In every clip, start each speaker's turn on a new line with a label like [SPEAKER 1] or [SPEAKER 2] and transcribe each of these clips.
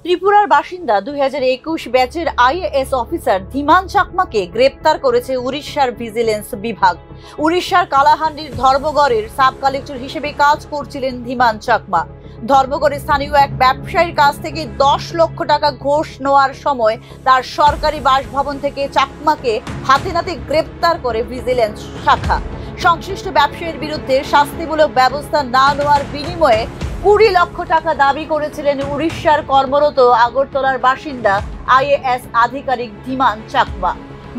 [SPEAKER 1] ত্রিপুরার বাসিন্দা 2021 ব্যাচের আইএএস অফিসার ধীমান চাকমাকে গ্রেপ্তার করেছে উড়িষ্যার ভিজিলেন্স বিভাগ। উড়িষ্যার কালাহান্ডির ধর্মগড়ের সাব কালেক্টর হিসেবে কাজ করছিলেন ধীমান চাকমা। ধর্মগড়ের স্থানীয় এক ব্যবসায়ীর কাছ থেকে 10 লক্ষ টাকা ঘুষ নেওয়ার সময় তার সরকারি বাসভবন থেকে চাকমাকে হাতে নাতে গ্রেপ্তার করে ভিজিলেন্স শাখা। সংশ্লিষ্ট ব্যবসায়ীর বিরুদ্ধে শাস্তিমূলক ব্যবস্থা না নেওয়ার বিনিময়ে 20 লক্ষ টাকা দাবি করেছিলেন উড়িষ্যার কর্মরত আগরতলার বাসিন্দা আইএএস আধিকারিক ধীমান চাকমা।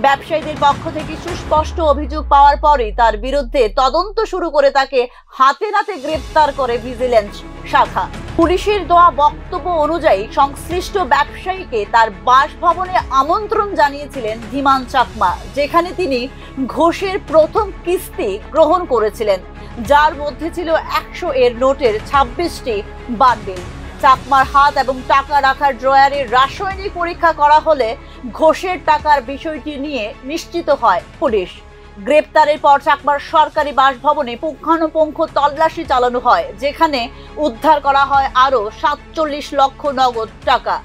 [SPEAKER 1] ব্যবসায়ীদের পক্ষ থেকে সুস্পষ্ট অভিযোগ পাওয়ার পরে তার বিরুদ্ধে তদন্ত শুরু করে তাকে হাতে নাতে গ্রেপ্তার করে ভিজিলেন্স শাখা। পুলিশের দেওয়া বক্তব্য অনুযায়ী সংশ্লিষ্ট ব্যবসায়ীকে তার বাসভবনে আমন্ত্রণ জানিয়েছিলেন ধীমান চাকমা, যেখানে তিনি ঘোষের প্রথম কিস্তি গ্রহণ করেছিলেন, যার মধ্যে ছিল 100 এর নোটের 26টি বান্ডিল। চাকমার হাত এবং টাকা রাখার ড্রয়ারে রাসায়নিক পরীক্ষা করা হলে ঘোষের টাকার বিষয়টি নিয়ে নিশ্চিত হয় পুলিশ। গ্রেপ্তারের পর চাকমার সরকারি বাসভবনে পুঙ্খানুপুঙ্খ তল্লাশি চালানো হয়, যেখানে উদ্ধার করা হয় আরও 47 লক্ষ নগদ টাকা।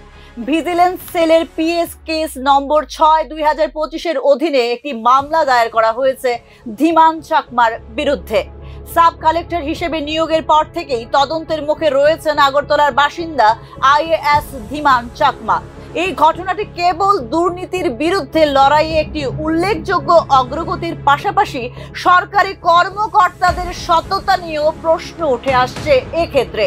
[SPEAKER 1] ভিজিলেন্স সেলের পিএস কেস নম্বর 6/2025 অধীনে একটি মামলা দায়ের করা হয়েছে ধীমান চাকমার বিরুদ্ধে। সাব কালেক্টর হিসেবে নিয়োগের পর থেকেই তদন্তের মুখে রয়েছেন আগরতলার বাসিন্দা আইএএস ধীমান চাকমা। এই ঘটনাটি কেবল দুর্নীতির বিরুদ্ধে লড়াইয়ে একটি উল্লেখযোগ্য অগ্রগতির পাশাপাশি সরকারি কর্মকর্তাদের সততা নিয়েও প্রশ্ন উঠে আসছে। এক্ষেত্রে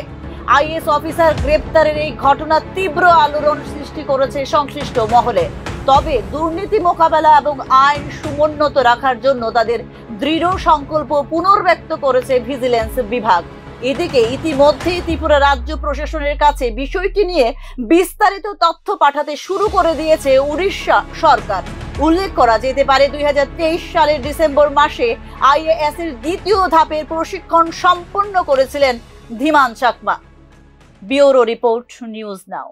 [SPEAKER 1] আইএএস অফিসার গ্রেপ্তারের এই ঘটনা তীব্র আলোড়ন সৃষ্টি করেছে সংশ্লিষ্ট মহলে। তবে দুর্নীতি মোকাবেলা এবং আইন সমুন্নত রাখার জন্য তাদের দৃঢ় সংকল্প পুনর্ব্যক্ত করেছে ভিজিলেন্স বিভাগ। এদিকে ইতিমধ্যেই ত্রিপুরা রাজ্য প্রশাসনের কাছে বিষয়টি নিয়ে বিস্তারিত তথ্য পাঠাতে শুরু করে দিয়েছে উড়িষ্যা সরকার। উল্লেখ করা যেতে পারে 2023 সালের ডিসেম্বর মাসে আইএএস এর দ্বিতীয় ধাপের প্রশিক্ষণ সম্পন্ন করেছিলেন Dhiman Chakma. Bureau report, news নাও।